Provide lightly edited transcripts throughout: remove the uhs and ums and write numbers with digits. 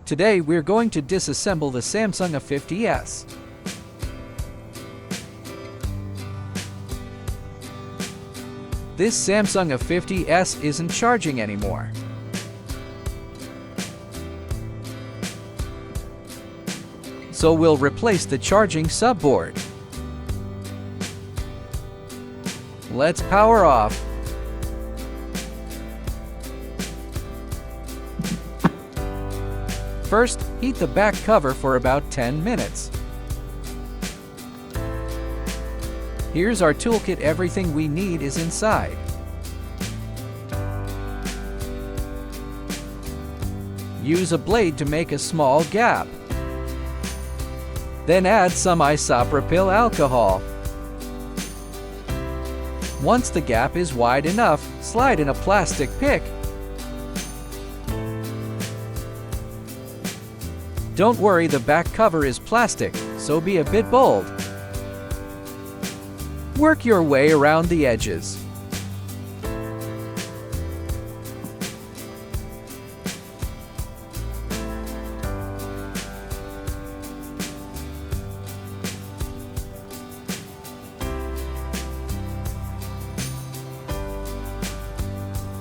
Today we're going to disassemble the Samsung A50s. This Samsung A50s isn't charging anymore. So we'll replace the charging subboard. Let's power off. First, heat the back cover for about 10 minutes. Here's our toolkit. Everything we need is inside. Use a blade to make a small gap. Then add some isopropyl alcohol. Once the gap is wide enough, slide in a plastic pick. Don't worry, the back cover is plastic, so be a bit bold. Work your way around the edges.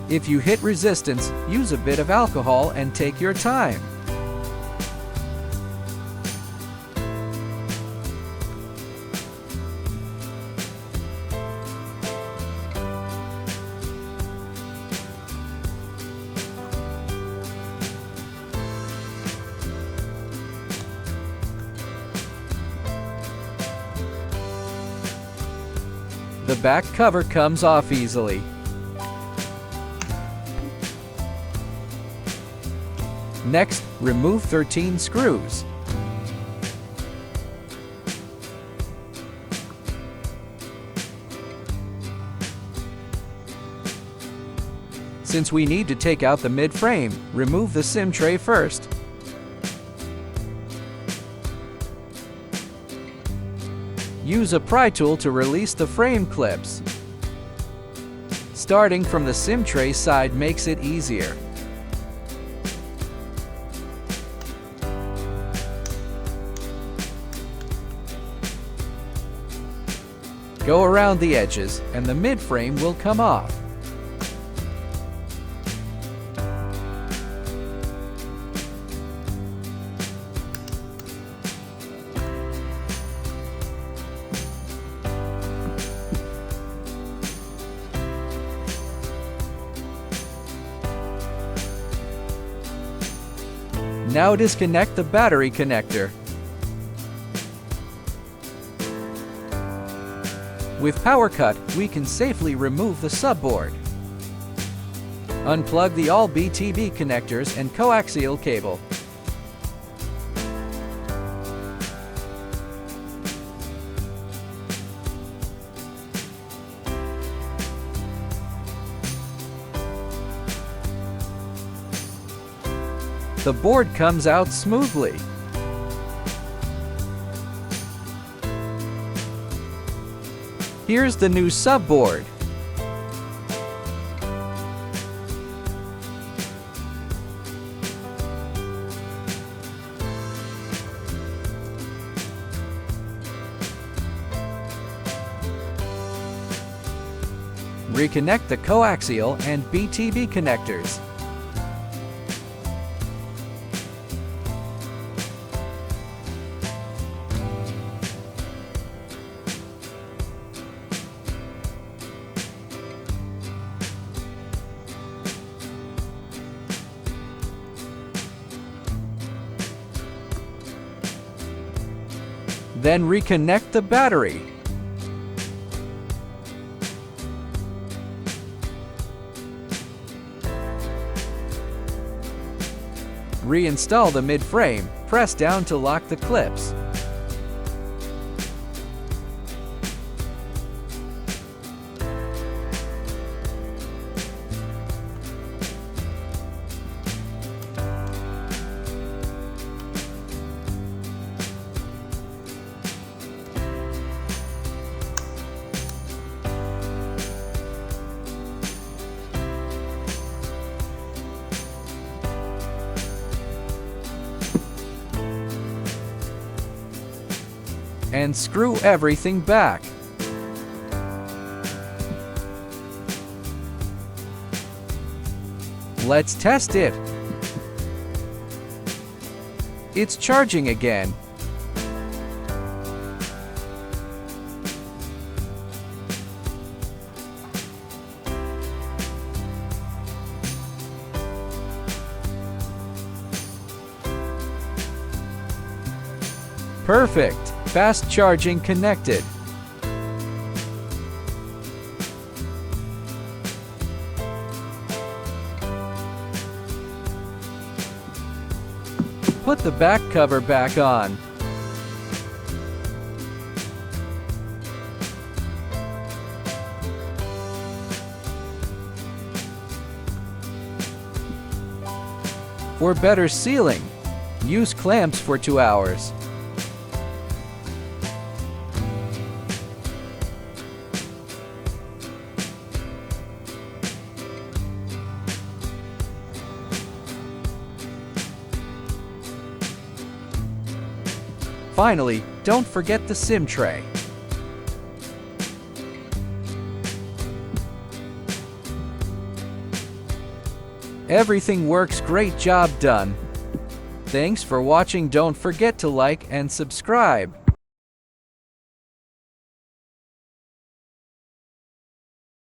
If you hit resistance, use a bit of alcohol and take your time. The back cover comes off easily. Next, remove 13 screws. Since we need to take out the mid-frame, remove the SIM tray first. Use a pry tool to release the frame clips. Starting from the SIM tray side makes it easier. Go around the edges, and the mid-frame will come off. Now disconnect the battery connector. With power cut, we can safely remove the subboard. Unplug the all BTB connectors and coaxial cable. The board comes out smoothly. Here's the new subboard. Reconnect the coaxial and BTB connectors. Then reconnect the battery. Reinstall the mid-frame. Press down to lock the clips. and screw everything back. Let's test it. It's charging again. Perfect. Fast charging connected. Put the back cover back on. For better sealing, use clamps for 2 hours. Finally, don't forget the SIM tray. Everything works. Great job done. Thanks for watching. Don't forget to like and subscribe.